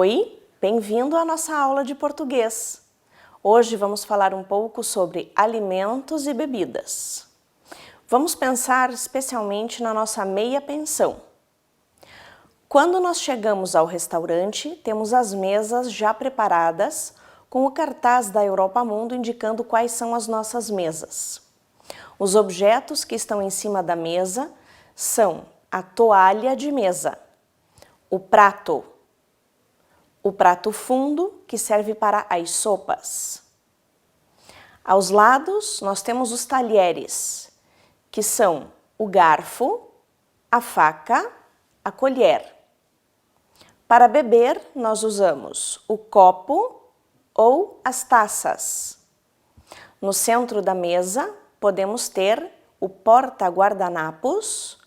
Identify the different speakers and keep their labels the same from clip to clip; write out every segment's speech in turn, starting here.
Speaker 1: Oi, bem-vindo à nossa aula de português. Hoje vamos falar um pouco sobre alimentos e bebidas. Vamos pensar especialmente na nossa meia pensão. Quando nós chegamos ao restaurante, temos as mesas já preparadas com o cartaz da Europa Mundo indicando quais são as nossas mesas. Os objetos que estão em cima da mesa são a toalha de mesa, o prato fundo, que serve para as sopas. Aos lados, nós temos os talheres, que são o garfo, a faca, a colher. Para beber, nós usamos o copo ou as taças. No centro da mesa, podemos ter o porta-guardanapos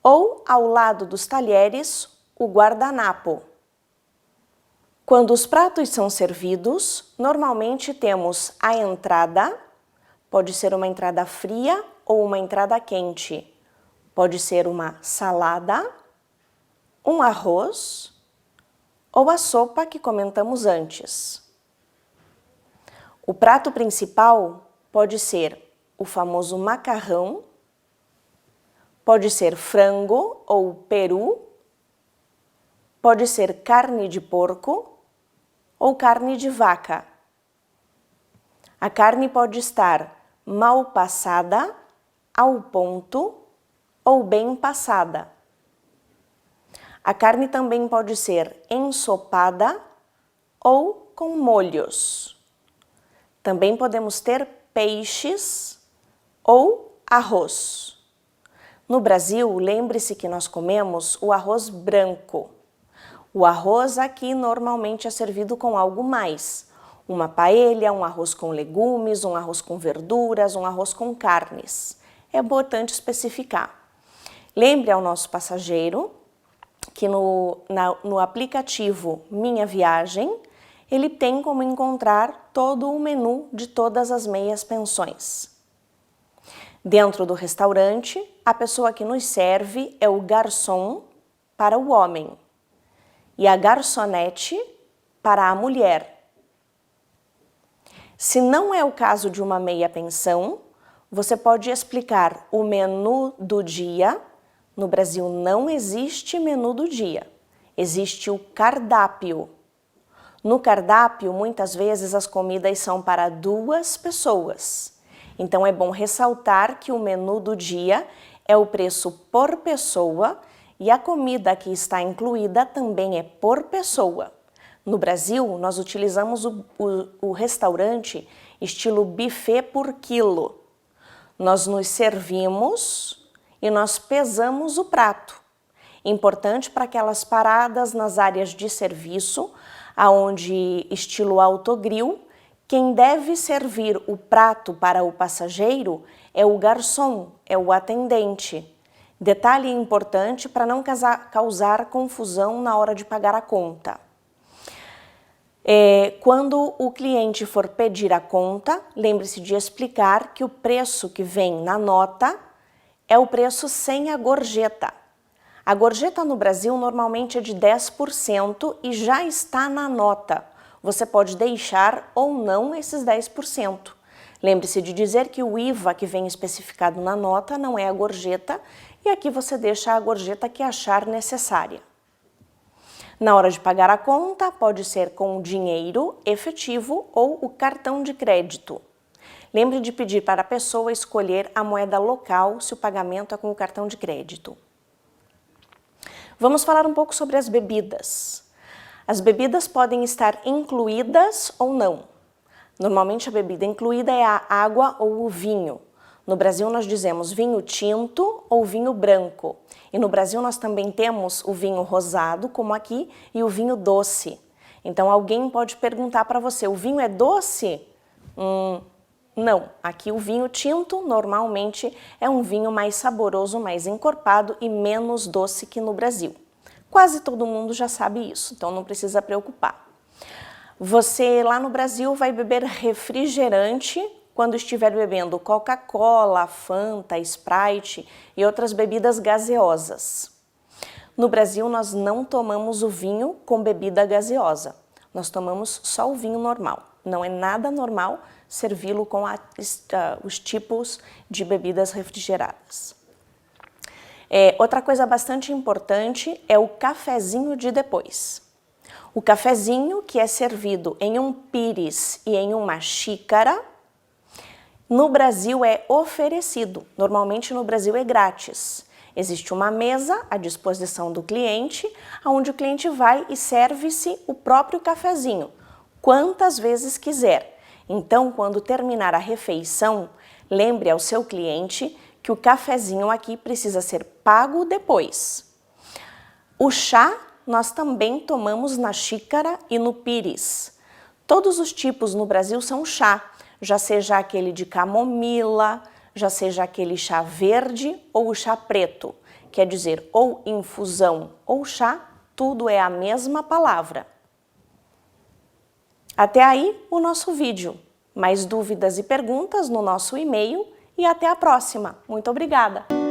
Speaker 1: ou, ao lado dos talheres, o guardanapo. Quando os pratos são servidos, normalmente temos a entrada, pode ser uma entrada fria ou uma entrada quente. Pode ser uma salada, um arroz ou a sopa que comentamos antes. O prato principal pode ser o famoso macarrão, pode ser frango ou peru, pode ser carne de porco ou carne de vaca. A carne pode estar mal passada, ao ponto ou bem passada. A carne também pode ser ensopada ou com molhos. Também podemos ter peixes ou arroz. No Brasil, lembre-se que nós comemos o arroz branco. O arroz aqui normalmente é servido com algo mais. Uma paella, um arroz com legumes, um arroz com verduras, um arroz com carnes. É importante especificar. Lembre ao nosso passageiro que no aplicativo Minha Viagem, ele tem como encontrar todo o menu de todas as meias pensões. Dentro do restaurante, a pessoa que nos serve é o garçom para o homem e a garçonete para a mulher. Se não é o caso de uma meia pensão, você pode explicar o menu do dia. No Brasil não existe menu do dia, existe o cardápio. No cardápio, muitas vezes as comidas são para 2 pessoas. Então é bom ressaltar que o menu do dia é o preço por pessoa e a comida que está incluída também é por pessoa. No Brasil, nós utilizamos o restaurante estilo buffet por quilo. Nós nos servimos e nós pesamos o prato. Importante para aquelas paradas nas áreas de serviço, aonde estilo autogrill, quem deve servir o prato para o passageiro é o garçom, é o atendente. Detalhe importante para não causar confusão na hora de pagar a conta. Quando o cliente for pedir a conta, lembre-se de explicar que o preço que vem na nota é o preço sem a gorjeta. A gorjeta no Brasil normalmente é de 10% e já está na nota. Você pode deixar ou não esses 10%. Lembre-se de dizer que o IVA que vem especificado na nota não é a gorjeta e aqui você deixa a gorjeta que achar necessária. Na hora de pagar a conta, pode ser com dinheiro efetivo ou o cartão de crédito. Lembre de pedir para a pessoa escolher a moeda local se o pagamento é com o cartão de crédito. Vamos falar um pouco sobre as bebidas. As bebidas podem estar incluídas ou não. Normalmente a bebida incluída é a água ou o vinho. No Brasil nós dizemos vinho tinto ou vinho branco. E no Brasil nós também temos o vinho rosado, como aqui, e o vinho doce. Então alguém pode perguntar para você, o vinho é doce? Não, aqui o vinho tinto normalmente é um vinho mais saboroso, mais encorpado e menos doce que no Brasil. Quase todo mundo já sabe isso, então não precisa preocupar. Você lá no Brasil vai beber refrigerante quando estiver bebendo Coca-Cola, Fanta, Sprite e outras bebidas gaseosas. No Brasil, nós não tomamos o vinho com bebida gaseosa. Nós tomamos só o vinho normal. Não é nada normal servi-lo com os tipos de bebidas refrigeradas. Outra coisa bastante importante é o cafezinho de depois. O cafezinho, que é servido em um pires e em uma xícara, no Brasil é oferecido. Normalmente no Brasil é grátis. Existe uma mesa à disposição do cliente, onde o cliente vai e serve-se o próprio cafezinho, quantas vezes quiser. Então, quando terminar a refeição, lembre ao seu cliente que o cafezinho aqui precisa ser pago depois. O chá nós também tomamos na xícara e no pires. Todos os tipos no Brasil são chá, já seja aquele de camomila, já seja aquele chá verde ou o chá preto, quer dizer, ou infusão ou chá, tudo é a mesma palavra. Até aí o nosso vídeo. Mais dúvidas e perguntas no nosso e-mail e até a próxima. Muito obrigada!